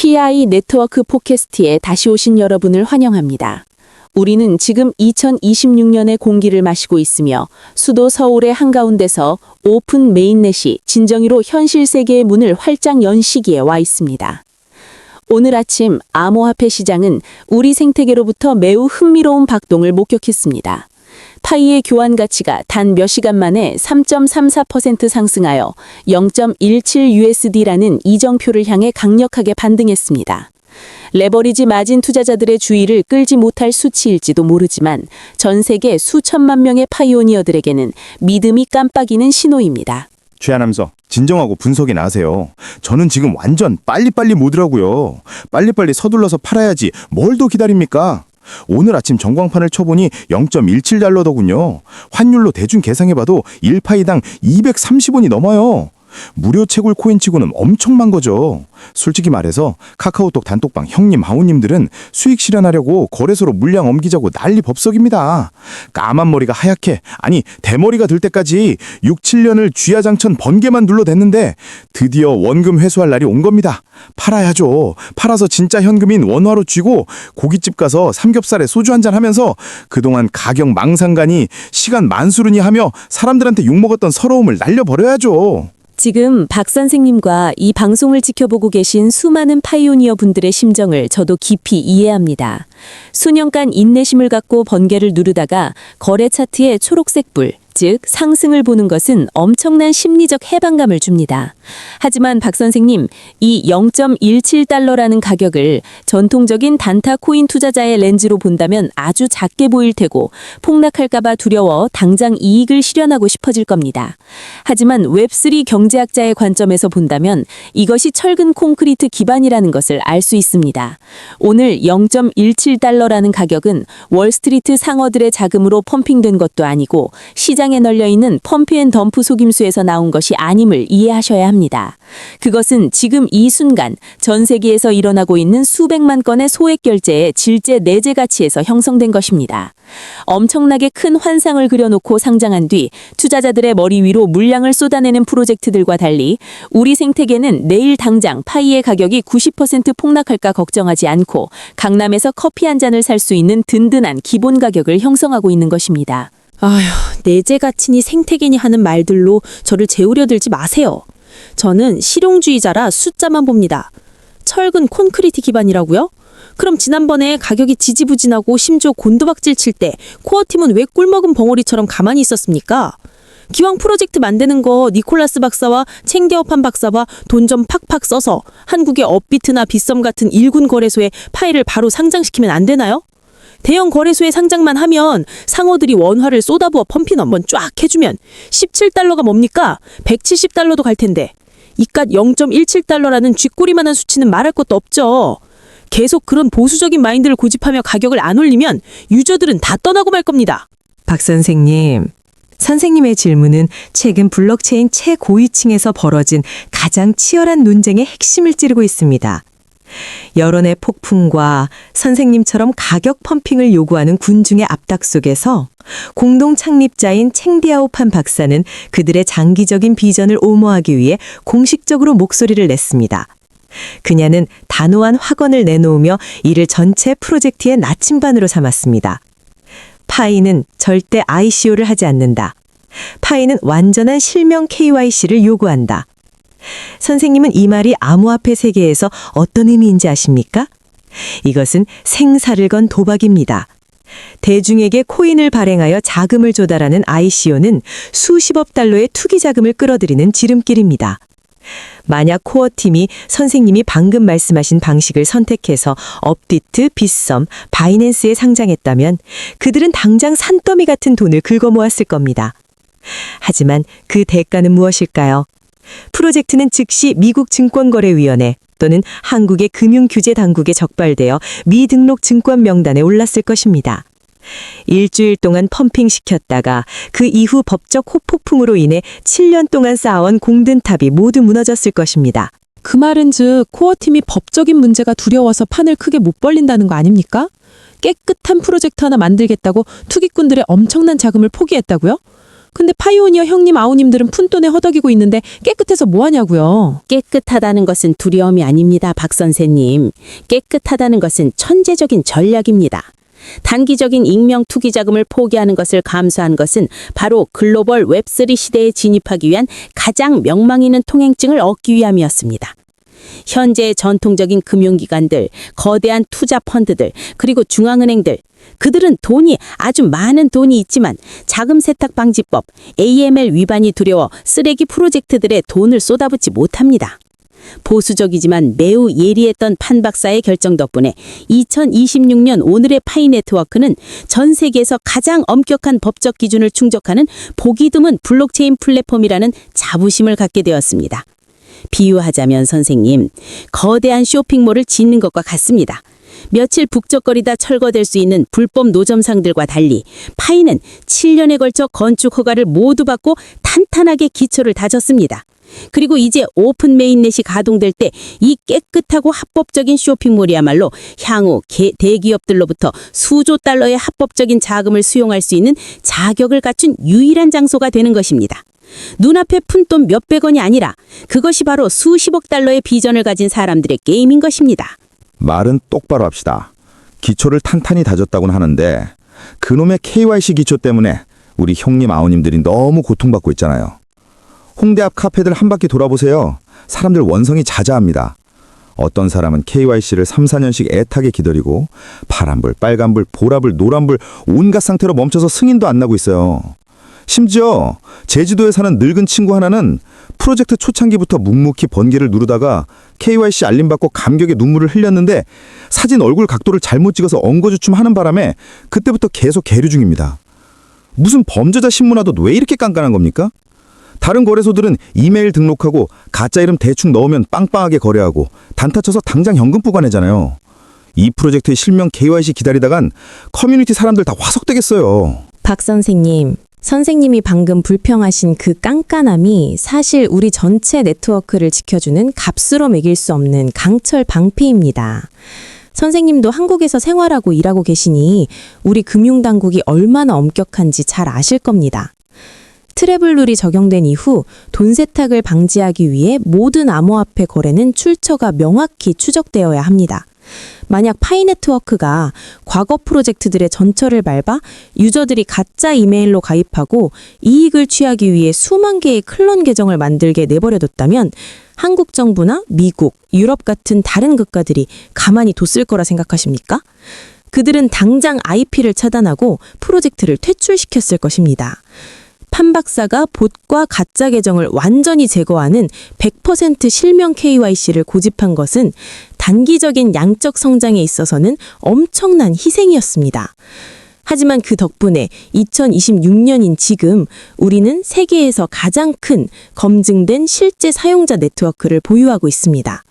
PI 네트워크 팟캐스트에 다시 오신 여러분을 환영합니다. 우리는 지금 2026년의 공기를 마시고 있으며 수도 서울의 한가운데서 오픈 메인넷이 진정으로 현실 세계의 문을 활짝 연 시기에 와 있습니다. 오늘 아침 암호화폐 시장은 우리 생태계로부터 매우 흥미로운 박동을 목격했습니다. 파이의 교환 가치가 단 몇 시간 만에 3.34% 상승하여 0.17USD라는 이정표를 향해 강력하게 반등했습니다. 레버리지 마진 투자자들의 주의를 끌지 못할 수치일지도 모르지만 전 세계 수천만 명의 파이오니어들에게는 믿음이 깜빡이는 신호입니다. 최하남서, 진정하고 분석이나 하세요. 저는 지금 완전 빨리빨리 모드라고요. 빨리빨리 서둘러서 팔아야지 뭘 더 기다립니까? 오늘 아침 전광판을 쳐보니 0.17달러더군요. 환율로 대충 계산해봐도 1파이당 230원이 넘어요. 무료 채굴 코인치고는 엄청난 거죠. 솔직히 말해서 카카오톡 단톡방 형님 하우님들은 수익 실현하려고 거래소로 물량 옮기자고 난리 법석입니다. 까만 머리가 하얗게, 아니 대머리가 될 때까지 6, 7년을 쥐야장천 번개만 눌러댔는데 드디어 원금 회수할 날이 온 겁니다. 팔아야죠. 팔아서 진짜 현금인 원화로 쥐고 고깃집 가서 삼겹살에 소주 한잔 하면서 그동안 가격 망상가니 시간 만수르니 하며 사람들한테 욕먹었던 서러움을 날려버려야죠. 지금 박 선생님과 이 방송을 지켜보고 계신 수많은 파이오니어 분들의 심정을 저도 깊이 이해합니다. 수년간 인내심을 갖고 번개를 누르다가 거래 차트의 초록색 불, 즉 상승을 보는 것은 엄청난 심리적 해방감을 줍니다. 하지만 박 선생님, 이 0.17달러라는 가격을 전통적인 단타 코인 투자자의 렌즈로 본다면 아주 작게 보일 테고 폭락할까봐 두려워 당장 이익을 실현하고 싶어질 겁니다. 하지만 웹3 경제학자의 관점에서 본다면 이것이 철근 콘크리트 기반이라는 것을 알 수 있습니다. 오늘 0.17달러라는 가격은 월스트리트 상어들의 자금으로 펌핑된 것도 아니고 시장에 널려있는 펌프앤덤프 속임수에서 나온 것이 아님을 이해하셔야 합니다. 그것은 지금 이 순간 전 세계에서 일어나고 있는 수백만 건의 소액 결제의 질제 내재 가치에서 형성된 것입니다. 엄청나게 큰 환상을 그려놓고 상장한 뒤 투자자들의 머리 위로 물량을 쏟아내는 프로젝트들과 달리 우리 생태계는 내일 당장 파이의 가격이 90% 폭락할까 걱정하지 않고 강남에서 커피 한 잔을 살 수 있는 든든한 기본 가격을 형성하고 있는 것입니다. 아휴, 내재 가치니 생태계니 하는 말들로 저를 재우려 들지 마세요. 저는 실용주의자라 숫자만 봅니다. 철근 콘크리트 기반이라고요? 그럼 지난번에 가격이 지지부진하고 심지어 곤두박질 칠 때 코어팀은 왜 꿀먹은 벙어리처럼 가만히 있었습니까? 기왕 프로젝트 만드는 거 니콜라스 박사와 챙겨업한 박사와 돈 좀 팍팍 써서 한국의 업비트나 빗썸 같은 일군 거래소에 파일을 바로 상장시키면 안 되나요? 대형 거래소에 상장만 하면 상어들이 원화를 쏟아부어 펌핑 한번 쫙 해주면 17달러가 뭡니까? 170달러도 갈 텐데 이깟 0.17달러라는 쥐꼬리만한 수치는 말할 것도 없죠. 계속 그런 보수적인 마인드를 고집하며 가격을 안 올리면 유저들은 다 떠나고 말 겁니다. 박 선생님, 선생님의 질문은 최근 블록체인 최고위층에서 벌어진 가장 치열한 논쟁의 핵심을 찌르고 있습니다. 여론의 폭풍과 선생님처럼 가격 펌핑을 요구하는 군중의 압박 속에서 공동 창립자인 챙디아오판 박사는 그들의 장기적인 비전을 옹호하기 위해 공식적으로 목소리를 냈습니다. 그녀는 단호한 확언을 내놓으며 이를 전체 프로젝트의 나침반으로 삼았습니다. 파이는 절대 ICO를 하지 않는다. 파이는 완전한 실명 KYC를 요구한다. 선생님은 이 말이 암호화폐 세계에서 어떤 의미인지 아십니까? 이것은 생사를 건 도박입니다. 대중에게 코인을 발행하여 자금을 조달하는 ICO는 수십억 달러의 투기 자금을 끌어들이는 지름길입니다. 만약 코어팀이 선생님이 방금 말씀하신 방식을 선택해서 업비트, 빗썸, 바이낸스에 상장했다면 그들은 당장 산더미 같은 돈을 긁어모았을 겁니다. 하지만 그 대가는 무엇일까요? 프로젝트는 즉시 미국 증권거래위원회 또는 한국의 금융규제당국에 적발되어 미등록 증권 명단에 올랐을 것입니다. 일주일 동안 펌핑시켰다가 그 이후 법적 호폭풍으로 인해 7년 동안 쌓아온 공든탑이 모두 무너졌을 것입니다. 그 말은 즉 코어팀이 법적인 문제가 두려워서 판을 크게 못 벌린다는 거 아닙니까? 깨끗한 프로젝트 하나 만들겠다고 투기꾼들의 엄청난 자금을 포기했다고요? 근데 파이오니어 형님 아우님들은 푼돈에 허덕이고 있는데 깨끗해서 뭐하냐고요. 깨끗하다는 것은 두려움이 아닙니다, 박 선생님. 깨끗하다는 것은 천재적인 전략입니다. 단기적인 익명 투기 자금을 포기하는 것을 감수한 것은 바로 글로벌 웹3 시대에 진입하기 위한 가장 명망 있는 통행증을 얻기 위함이었습니다. 현재의 전통적인 금융기관들, 거대한 투자 펀드들, 그리고 중앙은행들, 그들은 아주 많은 돈이 있지만 자금 세탁 방지법, AML 위반이 두려워 쓰레기 프로젝트들에 돈을 쏟아붓지 못합니다. 보수적이지만 매우 예리했던 판 박사의 결정 덕분에 2026년 오늘의 파이 네트워크는 전 세계에서 가장 엄격한 법적 기준을 충족하는 보기 드문 블록체인 플랫폼이라는 자부심을 갖게 되었습니다. 비유하자면 선생님, 거대한 쇼핑몰을 짓는 것과 같습니다. 며칠 북적거리다 철거될 수 있는 불법 노점상들과 달리 파이는 7년에 걸쳐 건축 허가를 모두 받고 탄탄하게 기초를 다졌습니다. 그리고 이제 오픈 메인넷이 가동될 때 이 깨끗하고 합법적인 쇼핑몰이야말로 향후 대기업들로부터 수조 달러의 합법적인 자금을 수용할 수 있는 자격을 갖춘 유일한 장소가 되는 것입니다. 눈앞에 푼돈 몇백 원이 아니라 그것이 바로 수십억 달러의 비전을 가진 사람들의 게임인 것입니다. 말은 똑바로 합시다. 기초를 탄탄히 다졌다고는 하는데 그놈의 KYC 기초 때문에 우리 형님 아우님들이 너무 고통받고 있잖아요. 홍대 앞 카페들 한 바퀴 돌아보세요. 사람들 원성이 자자합니다. 어떤 사람은 KYC를 3, 4년씩 애타게 기다리고 파란불, 빨간불, 보라불, 노란불 온갖 상태로 멈춰서 승인도 안 나고 있어요. 심지어 제주도에 사는 늙은 친구 하나는 프로젝트 초창기부터 묵묵히 번개를 누르다가 KYC 알림받고 감격에 눈물을 흘렸는데 사진 얼굴 각도를 잘못 찍어서 엉거주춤하는 바람에 그때부터 계속 계류 중입니다. 무슨 범죄자 신문화도 왜 이렇게 깐깐한 겁니까? 다른 거래소들은 이메일 등록하고 가짜 이름 대충 넣으면 빵빵하게 거래하고 단타 쳐서 당장 현금 뽑아내잖아요. 이 프로젝트의 실명 KYC 기다리다간 커뮤니티 사람들 다 화석되겠어요. 박 선생님, 선생님이 방금 불평하신 그 깐깐함이 사실 우리 전체 네트워크를 지켜주는 값으로 매길 수 없는 강철 방패입니다. 선생님도 한국에서 생활하고 일하고 계시니 우리 금융당국이 얼마나 엄격한지 잘 아실 겁니다. 트래블 룰이 적용된 이후 돈 세탁을 방지하기 위해 모든 암호화폐 거래는 출처가 명확히 추적되어야 합니다. 만약 파이 네트워크가 과거 프로젝트들의 전철을 밟아 유저들이 가짜 이메일로 가입하고 이익을 취하기 위해 수만 개의 클론 계정을 만들게 내버려뒀다면 한국 정부나 미국, 유럽 같은 다른 국가들이 가만히 뒀을 거라 생각하십니까? 그들은 당장 IP를 차단하고 프로젝트를 퇴출시켰을 것입니다. 판 박사가 봇과 가짜 계정을 완전히 제거하는 100% 실명 KYC를 고집한 것은 단기적인 양적 성장에 있어서는 엄청난 희생이었습니다. 하지만 그 덕분에 2026년인 지금 우리는 세계에서 가장 큰 검증된 실제 사용자 네트워크를 보유하고 있습니다.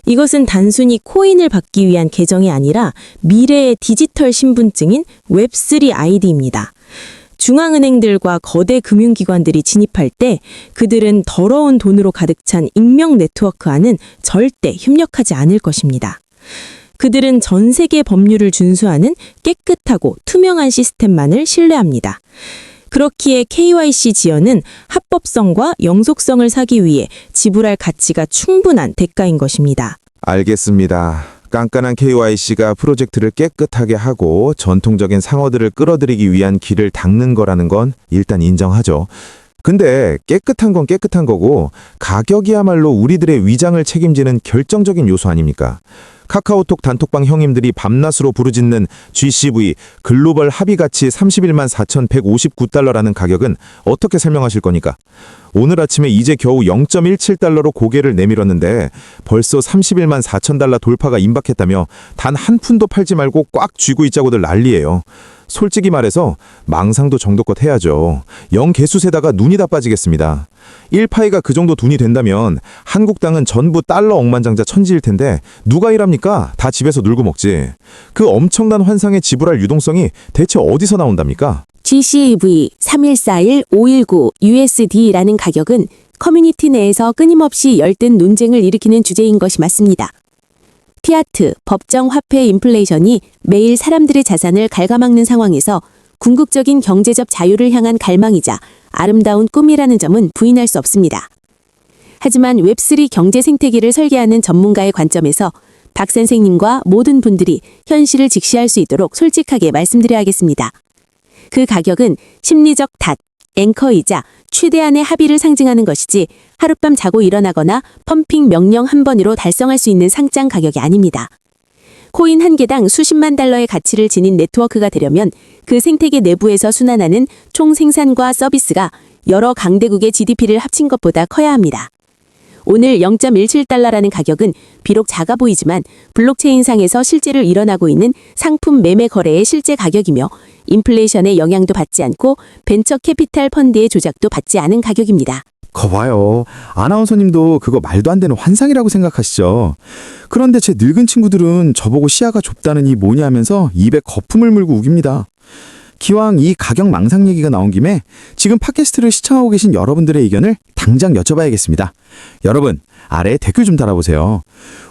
이것은 단순히 코인을 받기 위한 계정이 아니라 미래의 디지털 신분증인 웹3 아이디입니다. 중앙은행들과 거대 금융기관들이 진입할 때 그들은 더러운 돈으로 가득 찬 익명 네트워크와는 절대 협력하지 않을 것입니다. 그들은 전 세계 법률을 준수하는 깨끗하고 투명한 시스템만을 신뢰합니다. 그렇기에 KYC 지연은 합법성과 영속성을 사기 위해 지불할 가치가 충분한 대가인 것입니다. 알겠습니다. 깐깐한 KYC가 프로젝트를 깨끗하게 하고 전통적인 상어들을 끌어들이기 위한 길을 닦는 거라는 건 일단 인정하죠. 근데 깨끗한 건 깨끗한 거고 가격이야말로 우리들의 위장을 책임지는 결정적인 요소 아닙니까? 카카오톡 단톡방 형님들이 밤낮으로 부르짖는 GCV 글로벌 합의 가치 31만 4,159달러라는 가격은 어떻게 설명하실 거니까? 오늘 아침에 이제 겨우 0.17달러로 고개를 내밀었는데 벌써 31만 4천 달러 돌파가 임박했다며 단 한 푼도 팔지 말고 꽉 쥐고 있자고들 난리예요. 솔직히 말해서 망상도 정도껏 해야죠. 영 개수세다가 눈이 다 빠지겠습니다. 1파이가 그 정도 돈이 된다면 한국 땅은 전부 달러 억만장자 천지일 텐데 누가 일합니까? 다 집에서 놀고 먹지. 그 엄청난 환상에 지불할 유동성이 대체 어디서 나온답니까? GCV 3141-519 USD라는 가격은 커뮤니티 내에서 끊임없이 열띤 논쟁을 일으키는 주제인 것이 맞습니다. 피아트, 법정 화폐 인플레이션이 매일 사람들의 자산을 갉아먹는 상황에서 궁극적인 경제적 자유를 향한 갈망이자 아름다운 꿈이라는 점은 부인할 수 없습니다. 하지만 웹3 경제 생태계를 설계하는 전문가의 관점에서 박 선생님과 모든 분들이 현실을 직시할 수 있도록 솔직하게 말씀드려야겠습니다. 그 가격은 심리적 앵커이자 최대한의 합의를 상징하는 것이지 하룻밤 자고 일어나거나 펌핑 명령 한 번으로 달성할 수 있는 상장 가격이 아닙니다. 코인 한 개당 수십만 달러의 가치를 지닌 네트워크가 되려면 그 생태계 내부에서 순환하는 총 생산과 서비스가 여러 강대국의 GDP를 합친 것보다 커야 합니다. 오늘 0.17달러라는 가격은 비록 작아 보이지만 블록체인상에서 실제로 일어나고 있는 상품 매매 거래의 실제 가격이며 인플레이션의 영향도 받지 않고 벤처 캐피탈 펀드의 조작도 받지 않은 가격입니다. 거봐요. 아나운서님도 그거 말도 안 되는 환상이라고 생각하시죠. 그런데 제 늙은 친구들은 저보고 시야가 좁다느니 뭐냐 하면서 입에 거품을 물고 우깁니다. 기왕 이 가격 망상 얘기가 나온 김에 지금 팟캐스트를 시청하고 계신 여러분들의 의견을 당장 여쭤봐야겠습니다. 여러분, 아래에 댓글 좀 달아보세요.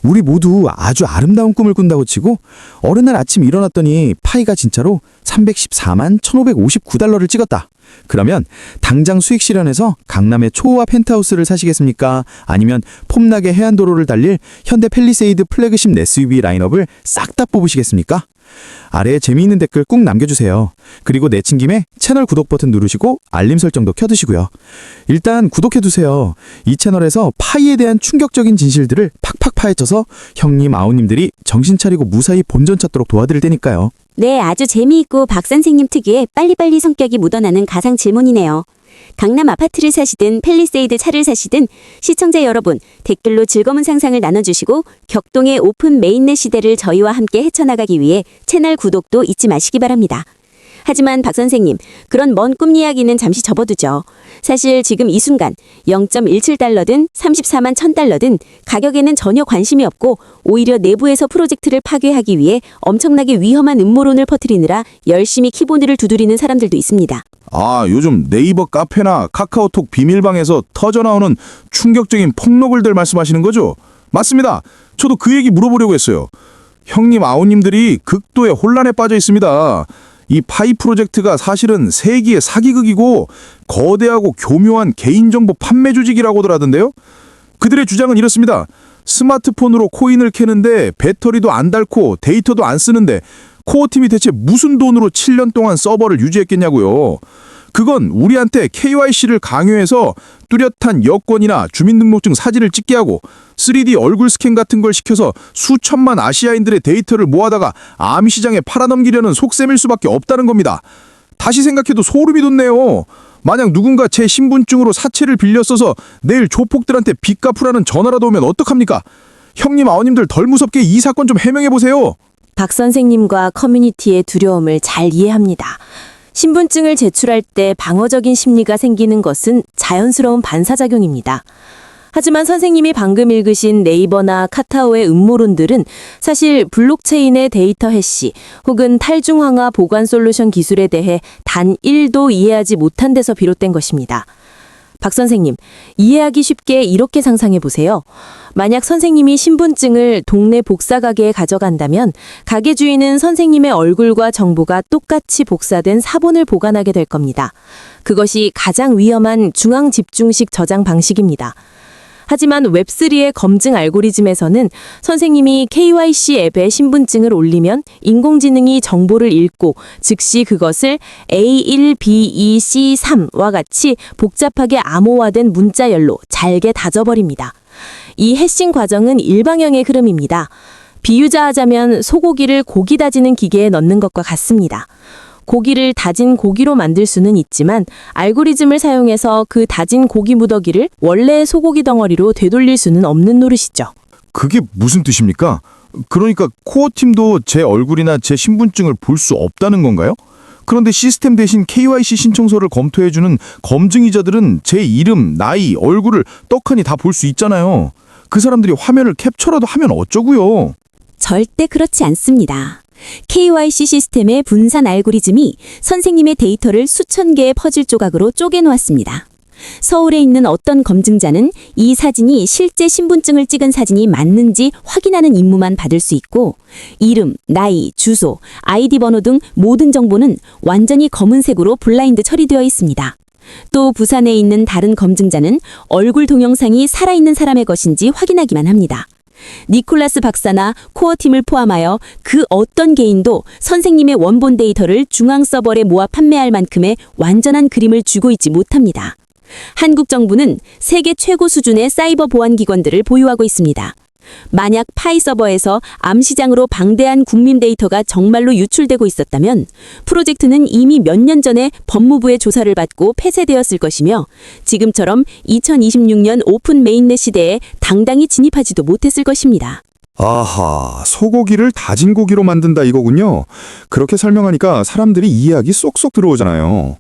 우리 모두 아주 아름다운 꿈을 꾼다고 치고 어느 날 아침 일어났더니 파이가 진짜로 314만 1,559달러를 찍었다. 그러면 당장 수익 실현해서 강남의 초호화 펜트하우스를 사시겠습니까? 아니면 폼나게 해안도로를 달릴 현대 팰리세이드 플래그십 SUV 라인업을 싹 다 뽑으시겠습니까? 아래에 재미있는 댓글 꾹 남겨주세요. 그리고 내친 김에 채널 구독 버튼 누르시고 알림 설정도 켜두시고요. 일단 구독해두세요. 이 채널에서 파이에 대한 충격적인 진실들을 팍팍 파헤쳐서 형님, 아우님들이 정신 차리고 무사히 본전 찾도록 도와드릴 테니까요. 네, 아주 재미있고 박 선생님 특유의 빨리빨리 성격이 묻어나는 가상 질문이네요. 강남 아파트를 사시든 팰리세이드 차를 사시든 시청자 여러분 댓글로 즐거운 상상을 나눠주시고 격동의 오픈 메인넷 시대를 저희와 함께 헤쳐나가기 위해 채널 구독도 잊지 마시기 바랍니다. 하지만 박 선생님, 그런 먼 꿈 이야기는 잠시 접어두죠. 사실 지금 이 순간 0.17달러든 34만 1,000달러든 가격에는 전혀 관심이 없고 오히려 내부에서 프로젝트를 파괴하기 위해 엄청나게 위험한 음모론을 퍼뜨리느라 열심히 키보드를 두드리는 사람들도 있습니다. 아, 요즘 네이버 카페나 카카오톡 비밀방에서 터져나오는 충격적인 폭로글들 말씀하시는 거죠? 맞습니다. 저도 그 얘기 물어보려고 했어요. 형님, 아우님들이 극도의 혼란에 빠져 있습니다. 이 파이 프로젝트가 사실은 세기의 사기극이고 거대하고 교묘한 개인정보 판매 조직이라고들 하던데요. 그들의 주장은 이렇습니다. 스마트폰으로 코인을 캐는데 배터리도 안 닳고 데이터도 안 쓰는데 코어팀이 대체 무슨 돈으로 7년 동안 서버를 유지했겠냐고요. 그건 우리한테 KYC를 강요해서 뚜렷한 여권이나 주민등록증 사진을 찍게 하고 3D 얼굴 스캔 같은 걸 시켜서 수천만 아시아인들의 데이터를 모아다가 아미 시장에 팔아넘기려는 속셈일 수밖에 없다는 겁니다. 다시 생각해도 소름이 돋네요. 만약 누군가 제 신분증으로 사채를 빌려 써서 내일 조폭들한테 빚 갚으라는 전화라도 오면 어떡합니까? 형님, 아우님들 덜 무섭게 이 사건 좀 해명해보세요. 박 선생님과 커뮤니티의 두려움을 잘 이해합니다. 신분증을 제출할 때 방어적인 심리가 생기는 것은 자연스러운 반사작용입니다. 하지만 선생님이 방금 읽으신 네이버나 카카오의 음모론들은 사실 블록체인의 데이터 해시 혹은 탈중앙화 보관 솔루션 기술에 대해 단 1도 이해하지 못한 데서 비롯된 것입니다. 박 선생님, 이해하기 쉽게 이렇게 상상해 보세요. 만약 선생님이 신분증을 동네 복사 가게에 가져간다면 가게 주인은 선생님의 얼굴과 정보가 똑같이 복사된 사본을 보관하게 될 겁니다. 그것이 가장 위험한 중앙 집중식 저장 방식입니다. 하지만 웹3의 검증 알고리즘에서는 선생님이 KYC 앱에 신분증을 올리면 인공지능이 정보를 읽고 즉시 그것을 A1, B2, C3와 같이 복잡하게 암호화된 문자열로 잘게 다져버립니다. 이 해싱 과정은 일방향의 흐름입니다. 비유자하자면 소고기를 고기 다지는 기계에 넣는 것과 같습니다. 고기를 다진 고기로 만들 수는 있지만 알고리즘을 사용해서 그 다진 고기 무더기를 원래의 소고기 덩어리로 되돌릴 수는 없는 노릇이죠. 그게 무슨 뜻입니까? 그러니까 코어팀도 제 얼굴이나 제 신분증을 볼 수 없다는 건가요? 그런데 시스템 대신 KYC 신청서를 검토해주는 검증이자들은 제 이름, 나이, 얼굴을 떡하니 다 볼 수 있잖아요. 그 사람들이 화면을 캡처라도 하면 어쩌고요? 절대 그렇지 않습니다. KYC 시스템의 분산 알고리즘이 선생님의 데이터를 수천 개의 퍼즐 조각으로 쪼개놓았습니다. 서울에 있는 어떤 검증자는 이 사진이 실제 신분증을 찍은 사진이 맞는지 확인하는 임무만 받을 수 있고 이름, 나이, 주소, 아이디 번호 등 모든 정보는 완전히 검은색으로 블라인드 처리되어 있습니다. 또 부산에 있는 다른 검증자는 얼굴 동영상이 살아있는 사람의 것인지 확인하기만 합니다. 니콜라스 박사나 코어팀을 포함하여 그 어떤 개인도 선생님의 원본 데이터를 중앙 서버에 모아 판매할 만큼의 완전한 그림을 주고 있지 못합니다. 한국 정부는 세계 최고 수준의 사이버 보안 기관들을 보유하고 있습니다. 만약 파이 서버에서 암시장으로 방대한 국민 데이터가 정말로 유출되고 있었다면 프로젝트는 이미 몇 년 전에 법무부의 조사를 받고 폐쇄되었을 것이며 지금처럼 2026년 오픈 메인넷 시대에 당당히 진입하지도 못했을 것입니다. 아하, 소고기를 다진 고기로 만든다 이거군요. 그렇게 설명하니까 사람들이 이해하기 쏙쏙 들어오잖아요.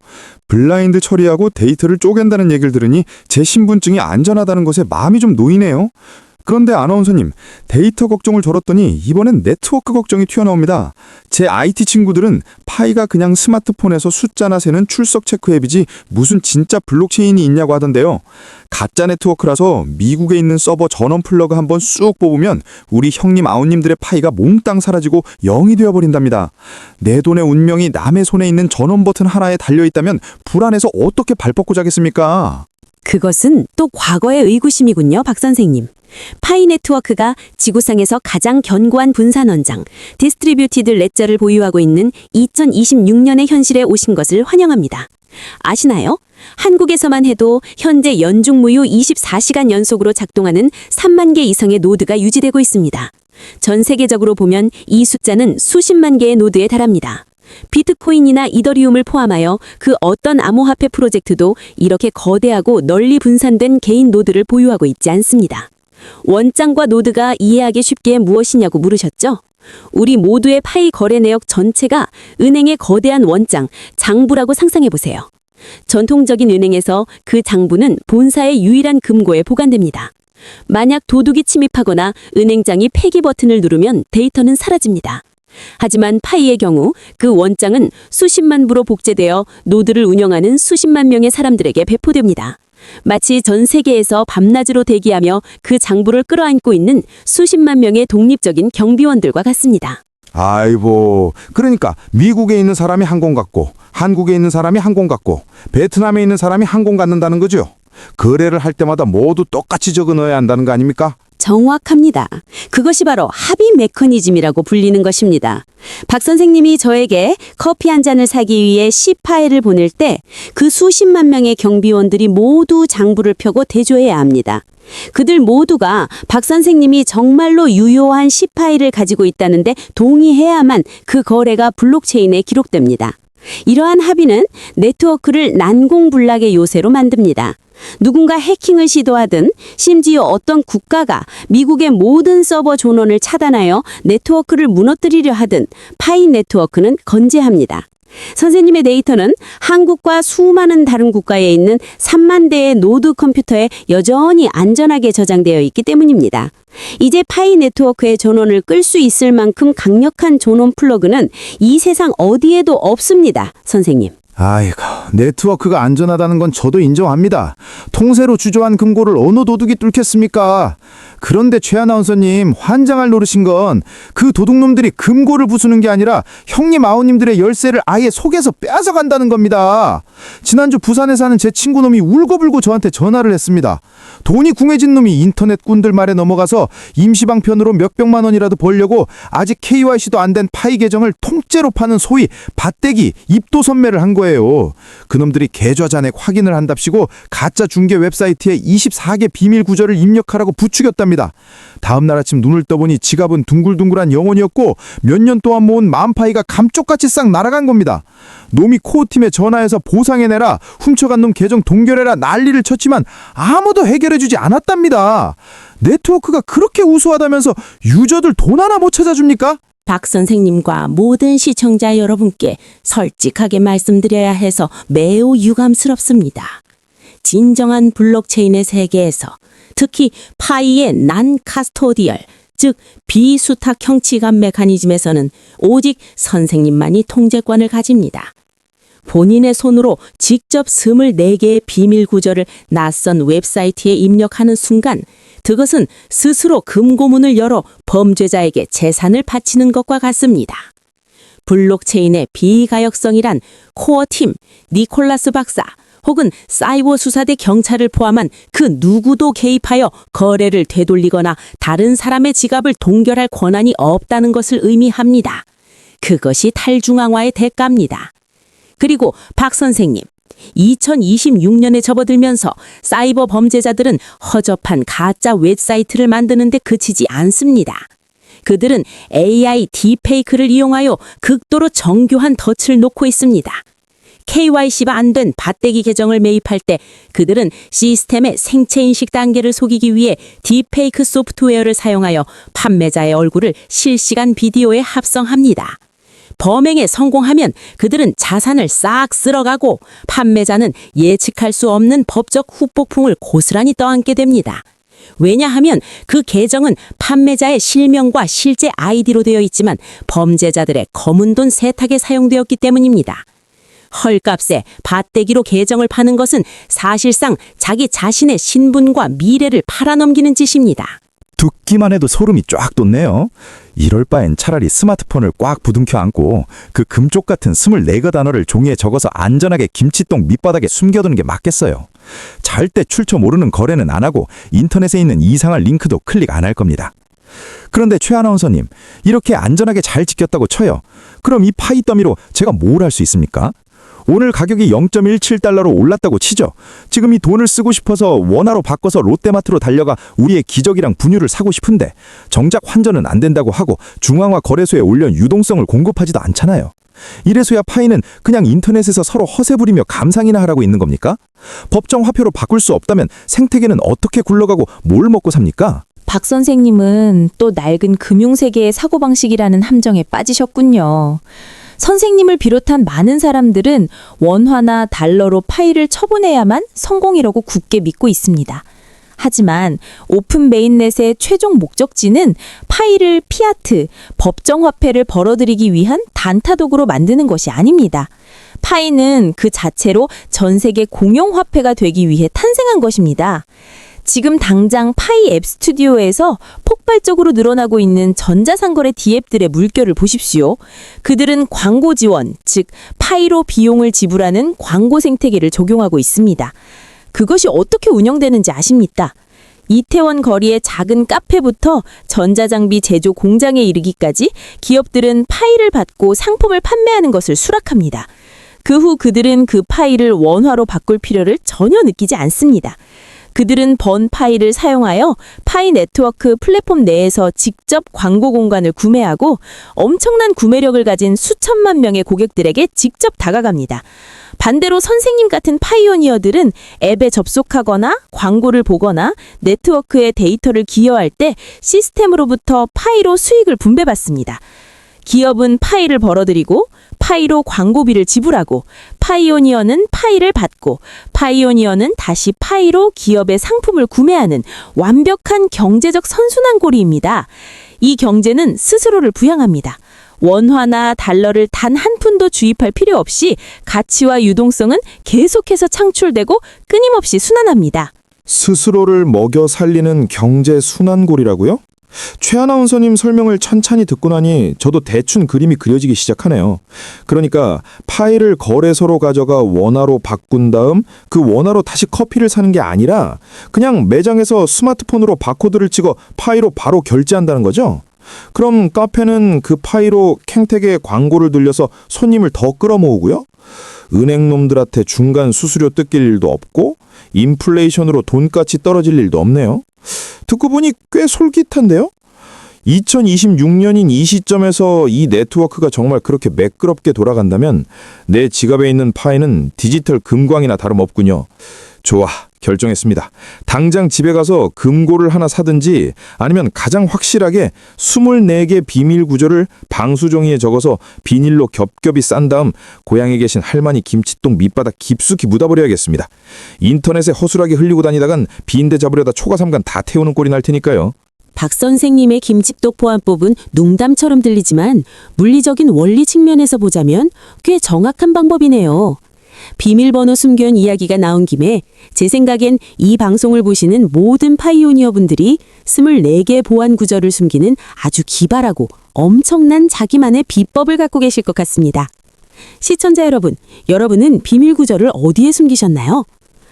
블라인드 처리하고 데이터를 쪼갠다는 얘기를 들으니 제 신분증이 안전하다는 것에 마음이 좀 놓이네요. 그런데 아나운서님, 데이터 걱정을 덜었더니 이번엔 네트워크 걱정이 튀어나옵니다. 제 IT 친구들은 파이가 그냥 스마트폰에서 숫자나 세는 출석 체크 앱이지 무슨 진짜 블록체인이 있냐고 하던데요. 가짜 네트워크라서 미국에 있는 서버 전원 플러그 한번 쑥 뽑으면 우리 형님 아우님들의 파이가 몽땅 사라지고 0이 되어버린답니다. 내 돈의 운명이 남의 손에 있는 전원 버튼 하나에 달려있다면 불안해서 어떻게 발 뻗고 자겠습니까? 그것은 또 과거의 의구심이군요, 박 선생님. 파이 네트워크가 지구상에서 가장 견고한 분산 원장, 디스트리뷰티드 레저를 보유하고 있는 2026년의 현실에 오신 것을 환영합니다. 아시나요? 한국에서만 해도 현재 연중 무휴 24시간 연속으로 작동하는 3만 개 이상의 노드가 유지되고 있습니다. 전 세계적으로 보면 이 숫자는 수십만 개의 노드에 달합니다. 비트코인이나 이더리움을 포함하여 그 어떤 암호화폐 프로젝트도 이렇게 거대하고 널리 분산된 개인 노드를 보유하고 있지 않습니다. 원장과 노드가 이해하기 쉽게 무엇이냐고 물으셨죠? 우리 모두의 파이 거래 내역 전체가 은행의 거대한 원장, 장부라고 상상해보세요. 전통적인 은행에서 그 장부는 본사의 유일한 금고에 보관됩니다. 만약 도둑이 침입하거나 은행장이 폐기 버튼을 누르면 데이터는 사라집니다. 하지만 파이의 경우 그 원장은 수십만 부로 복제되어 노드를 운영하는 수십만 명의 사람들에게 배포됩니다. 마치 전 세계에서 밤낮으로 대기하며 그 장부를 끌어안고 있는 수십만 명의 독립적인 경비원들과 같습니다. 아이고, 그러니까 미국에 있는 사람이 항공 갖고 한국에 있는 사람이 항공 갖고 베트남에 있는 사람이 항공 갖는다는 거죠. 거래를 할 때마다 모두 똑같이 적어 넣어야 한다는 거 아닙니까? 정확합니다. 그것이 바로 합의 메커니즘이라고 불리는 것입니다. 박 선생님이 저에게 커피 한 잔을 사기 위해 C 파일을 보낼 때 그 수십만 명의 경비원들이 모두 장부를 펴고 대조해야 합니다. 그들 모두가 박 선생님이 정말로 유효한 C 파일을 가지고 있다는데 동의해야만 그 거래가 블록체인에 기록됩니다. 이러한 합의는 네트워크를 난공불락의 요새로 만듭니다. 누군가 해킹을 시도하든 심지어 어떤 국가가 미국의 모든 서버 존원을 차단하여 네트워크를 무너뜨리려 하든 파이 네트워크는 건재합니다. 선생님의 데이터는 한국과 수많은 다른 국가에 있는 3만 대의 노드 컴퓨터에 여전히 안전하게 저장되어 있기 때문입니다. 이제 파이 네트워크의 전원을 끌 수 있을 만큼 강력한 전원 플러그는 이 세상 어디에도 없습니다, 선생님. 아이고, 네트워크가 안전하다는 건 저도 인정합니다. 통째로 주저한 금고를 어느 도둑이 뚫겠습니까? 그런데 최 아나운서님, 환장할 노릇인 건 그 도둑놈들이 금고를 부수는 게 아니라 형님 아우님들의 열쇠를 아예 속에서 뺏어간다는 겁니다. 지난주 부산에 사는 제 친구놈이 울고불고 저한테 전화를 했습니다. 돈이 궁해진 놈이 인터넷 꾼들 말에 넘어가서 임시방편으로 몇백만 원이라도 벌려고 아직 KYC도 안 된 파이 계정을 통째로 파는 소위 밭대기, 입도선매를 한 거예요. 그놈들이 계좌 잔액 확인을 한답시고 가짜 중개 웹사이트에 24개 비밀 구절을 입력하라고 부추겼답니다. 다음날 아침 눈을 떠보니 지갑은 둥글둥글한 영혼이었고 몇 년 동안 모은 만파이가 감쪽같이 싹 날아간 겁니다. 놈이 코어팀에 전화해서 보상해내라, 훔쳐간 놈 계정 동결해라 난리를 쳤지만 아무도 해결해주지 않았답니다. 네트워크가 그렇게 우수하다면서 유저들 돈 하나 못 찾아줍니까? 박 선생님과 모든 시청자 여러분께 솔직하게 말씀드려야 해서 매우 유감스럽습니다. 진정한 블록체인의 세계에서 특히 파이의 난카스토디얼, 즉 비수탁 형치감 메커니즘에서는 오직 선생님만이 통제권을 가집니다. 본인의 손으로 직접 24개의 비밀 구절을 낯선 웹사이트에 입력하는 순간 그것은 스스로 금고문을 열어 범죄자에게 재산을 바치는 것과 같습니다. 블록체인의 비가역성이란 코어팀, 니콜라스 박사, 혹은 사이버 수사대 경찰을 포함한 그 누구도 개입하여 거래를 되돌리거나 다른 사람의 지갑을 동결할 권한이 없다는 것을 의미합니다. 그것이 탈중앙화의 대가입니다. 그리고 박 선생님, 2026년에 접어들면서 사이버 범죄자들은 허접한 가짜 웹사이트를 만드는데 그치지 않습니다. 그들은 AI 딥페이크를 이용하여 극도로 정교한 덫을 놓고 있습니다. KYC가 안 된 밭대기 계정을 매입할 때 그들은 시스템의 생체인식 단계를 속이기 위해 딥페이크 소프트웨어를 사용하여 판매자의 얼굴을 실시간 비디오에 합성합니다. 범행에 성공하면 그들은 자산을 싹 쓸어가고 판매자는 예측할 수 없는 법적 후폭풍을 고스란히 떠안게 됩니다. 왜냐하면 그 계정은 판매자의 실명과 실제 아이디로 되어 있지만 범죄자들의 검은 돈 세탁에 사용되었기 때문입니다. 헐값에 밭대기로 계정을 파는 것은 사실상 자기 자신의 신분과 미래를 팔아넘기는 짓입니다. 듣기만 해도 소름이 쫙 돋네요. 이럴 바엔 차라리 스마트폰을 꽉 부둥켜 안고 그 금쪽 같은 24개 단어를 종이에 적어서 안전하게 김치똥 밑바닥에 숨겨두는 게 맞겠어요. 절대 출처 모르는 거래는 안 하고 인터넷에 있는 이상한 링크도 클릭 안 할 겁니다. 그런데 최 아나운서님, 이렇게 안전하게 잘 지켰다고 쳐요. 그럼 이 파이 더미로 제가 뭘 할 수 있습니까? 오늘 가격이 0.17달러로 올랐다고 치죠. 지금 이 돈을 쓰고 싶어서 원화로 바꿔서 롯데마트로 달려가 우리의 기저귀랑 분유를 사고 싶은데 정작 환전은 안 된다고 하고 중앙화 거래소에 올려 유동성을 공급하지도 않잖아요. 이래서야 파이는 그냥 인터넷에서 서로 허세 부리며 감상이나 하라고 있는 겁니까? 법정 화폐로 바꿀 수 없다면 생태계는 어떻게 굴러가고 뭘 먹고 삽니까? 박 선생님은 또 낡은 금융세계의 사고방식이라는 함정에 빠지셨군요. 선생님을 비롯한 많은 사람들은 원화나 달러로 파이를 처분해야만 성공이라고 굳게 믿고 있습니다. 하지만 오픈 메인넷의 최종 목적지는 파이를 피아트, 법정화폐를 벌어들이기 위한 단타독으로 만드는 것이 아닙니다. 파이는 그 자체로 전 세계 공용화폐가 되기 위해 탄생한 것입니다. 지금 당장 파이 앱 스튜디오에서 폭발적으로 늘어나고 있는 전자상거래 D앱들의 물결을 보십시오. 그들은 광고 지원, 즉 파이로 비용을 지불하는 광고 생태계를 적용하고 있습니다. 그것이 어떻게 운영되는지 아십니까? 이태원 거리의 작은 카페부터 전자장비 제조 공장에 이르기까지 기업들은 파이를 받고 상품을 판매하는 것을 수락합니다. 그 후 그들은 그 파이를 원화로 바꿀 필요를 전혀 느끼지 않습니다. 그들은 번 파이를 사용하여 파이 네트워크 플랫폼 내에서 직접 광고 공간을 구매하고 엄청난 구매력을 가진 수천만 명의 고객들에게 직접 다가갑니다. 반대로 선생님 같은 파이오니어들은 앱에 접속하거나 광고를 보거나 네트워크에 데이터를 기여할 때 시스템으로부터 파이로 수익을 분배받습니다. 기업은 파이를 벌어들이고 파이로 광고비를 지불하고 파이오니어는 파이를 받고 파이오니어는 다시 파이로 기업의 상품을 구매하는 완벽한 경제적 선순환고리입니다. 이 경제는 스스로를 부양합니다. 원화나 달러를 단 한 푼도 주입할 필요 없이 가치와 유동성은 계속해서 창출되고 끊임없이 순환합니다. 스스로를 먹여 살리는 경제 순환골이라고요? 최 아나운서님 설명을 찬찬히 듣고 나니 저도 대충 그림이 그려지기 시작하네요. 그러니까 파이를 거래소로 가져가 원화로 바꾼 다음 그 원화로 다시 커피를 사는 게 아니라 그냥 매장에서 스마트폰으로 바코드를 찍어 파이로 바로 결제한다는 거죠? 그럼 카페는 그 파이로 캥택에 광고를 들려서 손님을 더 끌어모으고요? 은행놈들한테 중간 수수료 뜯길 일도 없고 인플레이션으로 돈값이 떨어질 일도 없네요. 듣고 보니 꽤 솔깃한데요? 2026년인 이 시점에서 이 네트워크가 정말 그렇게 매끄럽게 돌아간다면 내 지갑에 있는 파이는 디지털 금광이나 다름없군요. 좋아, 결정했습니다. 당장 집에 가서 금고를 하나 사든지 아니면 가장 확실하게 24개 비밀 구조를 방수종이에 적어서 비닐로 겹겹이 싼 다음 고향에 계신 할머니 김치똥 밑바닥 깊숙이 묻어버려야겠습니다. 인터넷에 허술하게 흘리고 다니다간 비인대 잡으려다 초가삼간 다 태우는 꼴이 날 테니까요. 박 선생님의 김치떡 보안법은 농담처럼 들리지만 물리적인 원리 측면에서 보자면 꽤 정확한 방법이네요. 비밀번호 숨겨온 이야기가 나온 김에 제 생각엔 이 방송을 보시는 모든 파이오니어 분들이 24개 보안 구조를 숨기는 아주 기발하고 엄청난 자기만의 비법을 갖고 계실 것 같습니다. 시청자 여러분, 여러분은 비밀 구절을 어디에 숨기셨나요?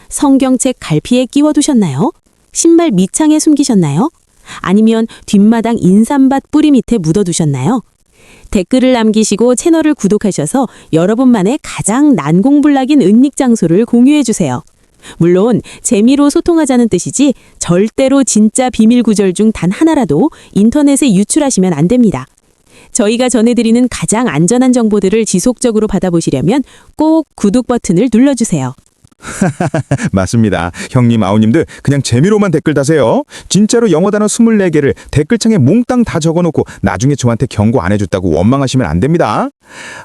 성경책 갈피에 끼워두셨나요? 신발 밑창에 숨기셨나요? 아니면 뒷마당 인삼밭 뿌리 밑에 묻어두셨나요? 댓글을 남기시고 채널을 구독하셔서 여러분만의 가장 난공불락인 은닉 장소를 공유해주세요. 물론 재미로 소통하자는 뜻이지 절대로 진짜 비밀 구절 중 단 하나라도 인터넷에 유출하시면 안 됩니다. 저희가 전해드리는 가장 안전한 정보들을 지속적으로 받아보시려면 꼭 구독 버튼을 눌러주세요. 맞습니다. 형님, 아우님들 그냥 재미로만 댓글 다세요. 진짜로 영어 단어 24개를 댓글창에 몽땅 다 적어놓고 나중에 저한테 경고 안 해줬다고 원망하시면 안 됩니다.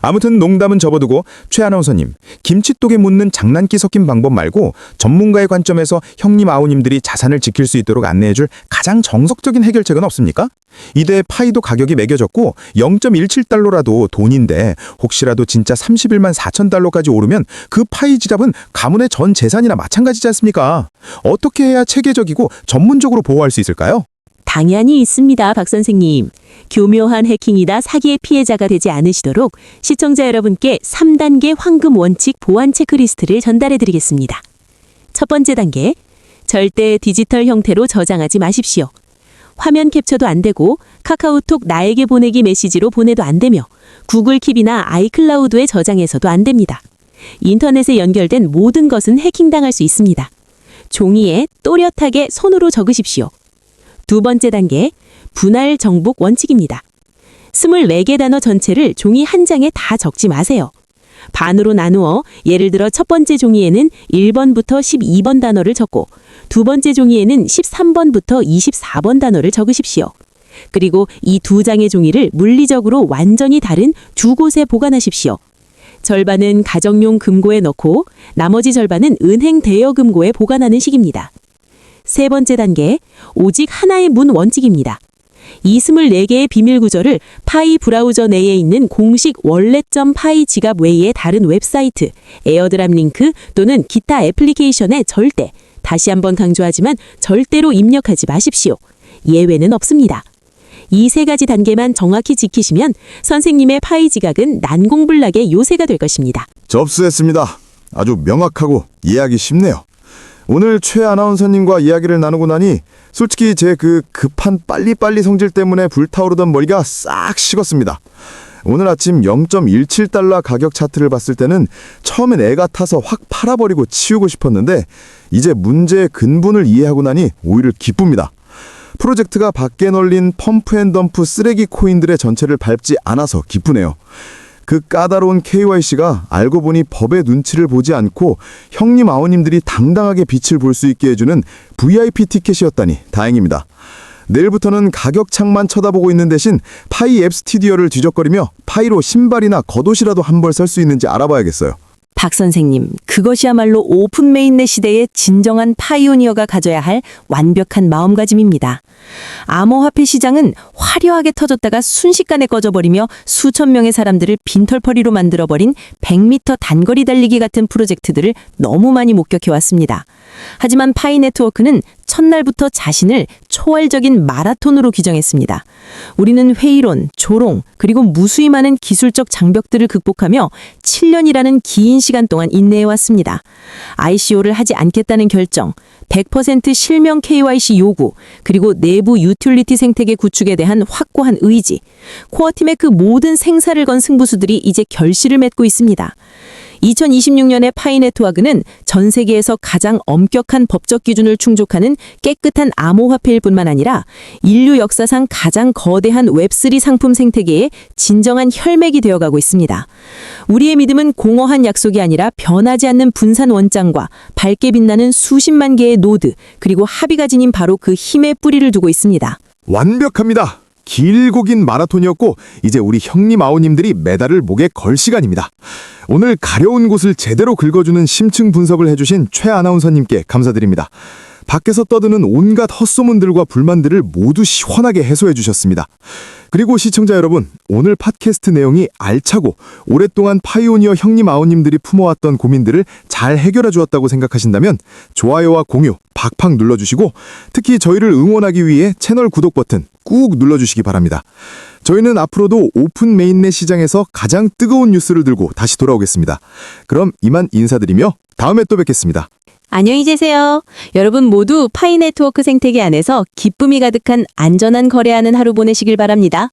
아무튼 농담은 접어두고 최 아나운서님, 김치독에 묻는 장난기 섞인 방법 말고 전문가의 관점에서 형님, 아우님들이 자산을 지킬 수 있도록 안내해줄 가장 정석적인 해결책은 없습니까? 이대 파이도 가격이 매겨졌고 0.17달러라도 돈인데 혹시라도 진짜 31만 4천 달러까지 오르면 그 파이 지갑은 가문의 전 재산이나 마찬가지지 않습니까? 어떻게 해야 체계적이고 전문적으로 보호할 수 있을까요? 당연히 있습니다, 박 선생님. 교묘한 해킹이다 사기의 피해자가 되지 않으시도록 시청자 여러분께 3단계 황금 원칙 보안 체크리스트를 전달해 드리겠습니다. 첫 번째 단계, 절대 디지털 형태로 저장하지 마십시오. 화면 캡처도 안 되고 카카오톡 나에게 보내기 메시지로 보내도 안 되며 구글 킵이나 아이클라우드에 저장해서도 안 됩니다. 인터넷에 연결된 모든 것은 해킹당할 수 있습니다. 종이에 또렷하게 손으로 적으십시오. 두 번째 단계, 분할 정복 원칙입니다. 24개 단어 전체를 종이 한 장에 다 적지 마세요. 반으로 나누어 예를 들어 첫 번째 종이에는 1번부터 12번 단어를 적고 두 번째 종이에는 13번부터 24번 단어를 적으십시오. 그리고 이 두 장의 종이를 물리적으로 완전히 다른 두 곳에 보관하십시오. 절반은 가정용 금고에 넣고 나머지 절반은 은행 대여 금고에 보관하는 식입니다. 세 번째 단계, 오직 하나의 문 원칙입니다. 이 24개의 비밀 구절을 파이 브라우저 내에 있는 공식 wallet.pi 지갑 외의 다른 웹사이트, 에어드랍 링크 또는 기타 애플리케이션에 절대, 다시 한번 강조하지만 절대로 입력하지 마십시오. 예외는 없습니다. 이 세 가지 단계만 정확히 지키시면 선생님의 파이 지각은 난공불락의 요새가 될 것입니다. 접수했습니다. 아주 명확하고 이해하기 쉽네요. 오늘 최 아나운서님과 이야기를 나누고 나니 솔직히 제 그 급한 빨리빨리 성질 때문에 불타오르던 머리가 싹 식었습니다. 오늘 아침 0.17달러 가격 차트를 봤을 때는 처음엔 애가 타서 확 팔아버리고 치우고 싶었는데 이제 문제의 근본을 이해하고 나니 오히려 기쁩니다. 프로젝트가 밖에 널린 펌프앤덤프 쓰레기 코인들의 전체를 밟지 않아서 기쁘네요. 그 까다로운 KYC가 알고 보니 법의 눈치를 보지 않고 형님 아우님들이 당당하게 빛을 볼 수 있게 해주는 VIP 티켓이었다니 다행입니다. 내일부터는 가격창만 쳐다보고 있는 대신 파이 앱 스튜디오를 뒤적거리며 파이로 신발이나 겉옷이라도 한 벌 살 수 있는지 알아봐야겠어요. 박 선생님, 그것이야말로 오픈 메인넷 시대의 진정한 파이오니어가 가져야 할 완벽한 마음가짐입니다. 암호화폐 시장은 화려하게 터졌다가 순식간에 꺼져버리며 수천 명의 사람들을 빈털터리로 만들어버린 100m 단거리 달리기 같은 프로젝트들을 너무 많이 목격해왔습니다. 하지만 파이 네트워크는 첫날부터 자신을 초월적인 마라톤으로 규정했습니다. 우리는 회의론, 조롱, 그리고 무수히 많은 기술적 장벽들을 극복하며 7년이라는 긴 시간 동안 인내해왔습니다. ICO를 하지 않겠다는 결정, 100% 실명 KYC 요구, 그리고 내부 유틸리티 생태계 구축에 대한 확고한 의지, 코어팀의 그 모든 생사를 건 승부수들이 이제 결실을 맺고 있습니다. 2026년의 파이 네트워크는 전 세계에서 가장 엄격한 법적 기준을 충족하는 깨끗한 암호화폐일 뿐만 아니라 인류 역사상 가장 거대한 웹3 상품 생태계의 진정한 혈맥이 되어가고 있습니다. 우리의 믿음은 공허한 약속이 아니라 변하지 않는 분산 원장과 밝게 빛나는 수십만 개의 노드, 그리고 합의가 지닌 바로 그 힘의 뿌리를 두고 있습니다. 완벽합니다. 길고 긴 마라톤이었고 이제 우리 형님 아우님들이 메달을 목에 걸 시간입니다. 오늘 가려운 곳을 제대로 긁어주는 심층 분석을 해주신 최 아나운서님께 감사드립니다. 밖에서 떠드는 온갖 헛소문들과 불만들을 모두 시원하게 해소해 주셨습니다. 그리고 시청자 여러분, 오늘 팟캐스트 내용이 알차고 오랫동안 파이오니어 형님 아우님들이 품어왔던 고민들을 잘 해결해 주었다고 생각하신다면 좋아요와 공유 팍팍 눌러주시고 특히 저희를 응원하기 위해 채널 구독 버튼 꾹 눌러주시기 바랍니다. 저희는 앞으로도 오픈 메인넷 시장에서 가장 뜨거운 뉴스를 들고 다시 돌아오겠습니다. 그럼 이만 인사드리며 다음에 또 뵙겠습니다. 안녕히 계세요. 여러분 모두 파이네트워크 생태계 안에서 기쁨이 가득한 안전한 거래하는 하루 보내시길 바랍니다.